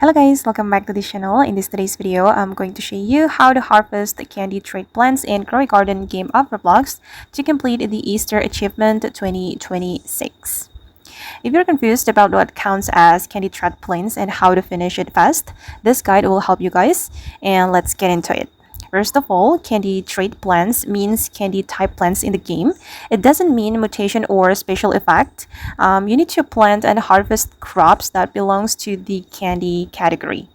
Hello guys, welcome back to the channel. In today's video, I'm going to show you how to harvest the candy trade plants in Grow Garden game of Roblox to complete the Easter Achievement 2026. If you're confused about what counts as candy trade plants and how to finish it fast, this guide will help you guys, and let's get into it. First of all, candy trait plants means candy type plants in the game. It doesn't mean mutation or special effect. You need to plant and harvest crops that belongs to the candy category.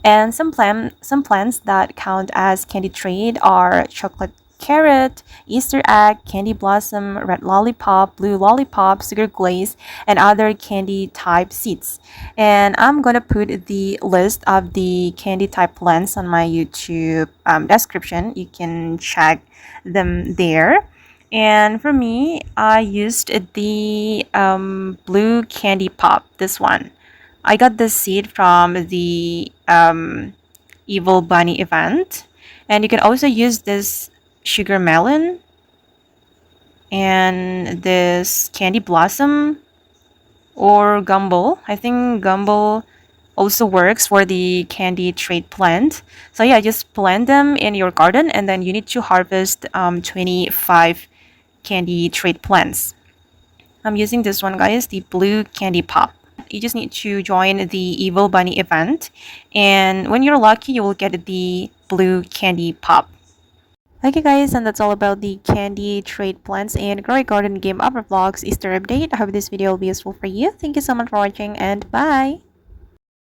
And some plants that count as candy trait are chocolate carrot, Easter egg, candy blossom, red lollipop, blue lollipop, sugar glaze, and other candy type seeds. And I'm gonna put the list of the candy type plants on my YouTube description. You can check them there. And for me, I used the blue candy pop, this one. I got this seed from the Evil Bunny event. And you can also use this sugar melon and this candy blossom or gumbo. I think gumbo also works for the candy trait plant. So yeah, just plant them in your garden and then you need to harvest 25 candy trait plants. I'm using this one, guys, the blue candy pop. You just need to join the Evil Bunny event, and when you're lucky, you will get the blue candy pop. Okay guys, and that's all about the candy trade plants and Grow Garden game of Roblox Easter update. I hope this video will be useful for you. Thank you so much for watching and bye!